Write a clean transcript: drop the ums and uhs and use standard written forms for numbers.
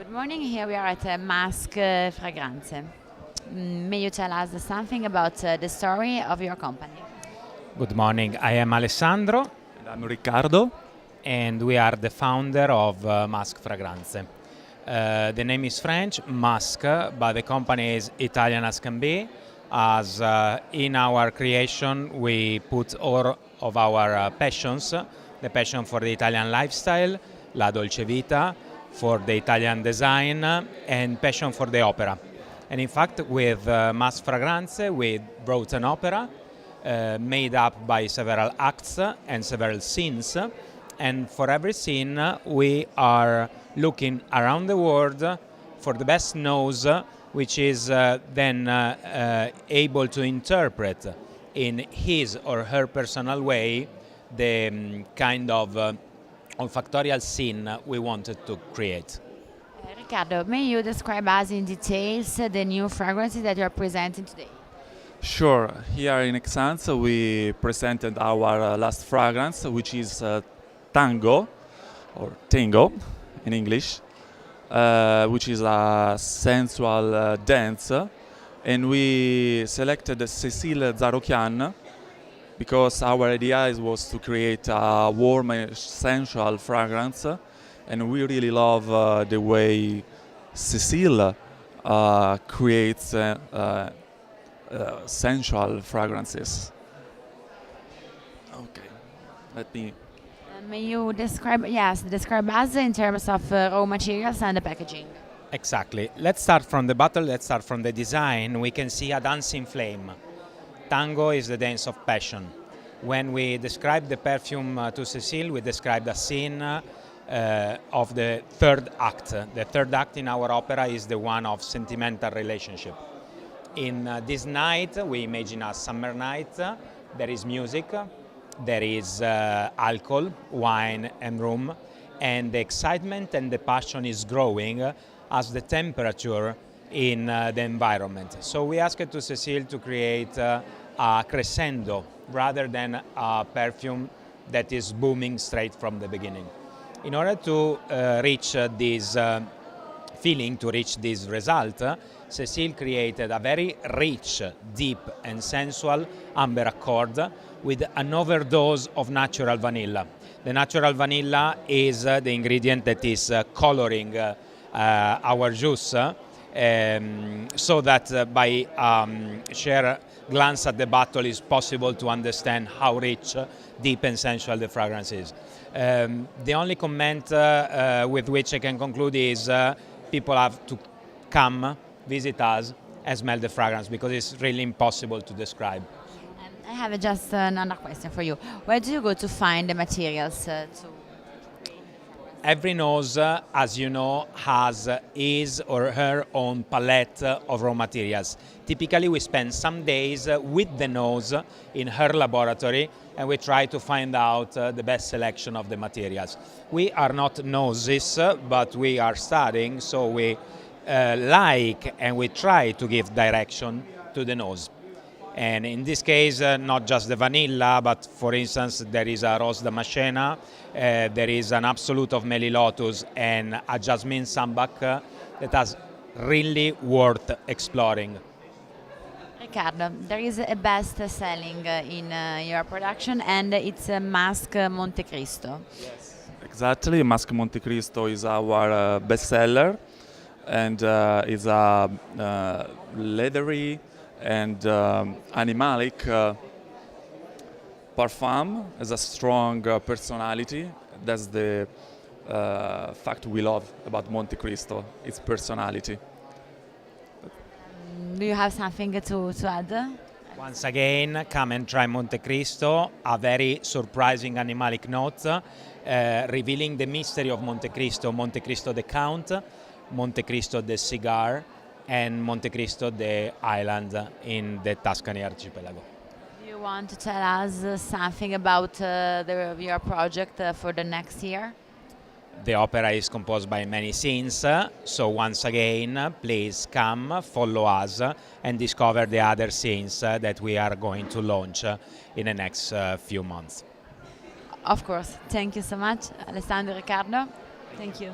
Good morning. Here we are at Masque Fragranze. May you tell us something about the story of your company? Good morning. I am Alessandro, And I'm Riccardo. and we are the founder of Masque Fragranze. The name is French, Masque, but the company is Italian as can be. As in our creation, we put all of our passions, the passion for the Italian lifestyle, la dolce vita, for the Italian design, and passion for the opera. And in fact, with Masque Fragranze, we wrote an opera made up by several acts and several scenes. And for every scene, we are looking around the world for the best nose, which is then able to interpret in his or her personal way the kind of olfactorial scene we wanted to create. Riccardo, may you describe us in details the new fragrances that you are presenting today? Sure, here in Esxence we presented our last fragrance, which is Tango, or Tango in English, which is a sensual dance. And we selected Cécile Zarokian because our idea was to create a warm and sensual fragrance. And we really love the way Cécile creates sensual fragrances. Okay, let me. May you describe us in terms of raw materials and the packaging? Exactly. Let's start from the bottle, let's start from the design. We can see a dancing flame. Tango is the dance of passion. When we describe the perfume to Cécile, we described a scene of the third act. The third act in our opera is the one of sentimental relationship. In this night, we imagine a summer night. There is music, there is alcohol, wine and rum, and the excitement and the passion is growing as the temperature in the environment. So we asked to Cécile to create a crescendo rather than a perfume that is booming straight from the beginning. In order to reach this feeling, to reach this result, Cécile created a very rich, deep and sensual amber accord with an overdose of natural vanilla. The natural vanilla is the ingredient that is coloring our juice, so that by sheer glance at the bottle is possible to understand how rich, deep and sensual the fragrance is. The only comment with which I can conclude is people have to come, visit us and smell the fragrance because it's really impossible to describe. I have just another question for you. Where do you go to find the materials Every nose, as you know, has his or her own palette of raw materials. Typically, we spend some days with the nose in her laboratory and we try to find out the best selection of the materials. We are not noses, but we are studying, so we like and we try to give direction to the nose. And in this case, not just the vanilla, but for instance, there is a Rose Damascena, there is an Absolute of Melilotus and a Jasmine Sambac that is really worth exploring. Riccardo, there is a best selling in your production and it's Masque Monte Cristo. Exactly, Masque Monte Cristo is our bestseller, and is a leathery and animalic parfum, has a strong personality. That's the fact we love about Monte Cristo, its personality. Do you have something to add? Once again, come and try Monte Cristo, a very surprising animalic note, revealing the mystery of Monte Cristo the Count, Monte Cristo the cigar, and Monte Cristo the island in the Tuscany archipelago. Do you want to tell us something about your project for the next year? The opera is composed by many scenes, so once again, please come, follow us, and discover the other scenes that we are going to launch in the next few months. Of course. Thank you so much, Alessandro, Riccardo. Thank you.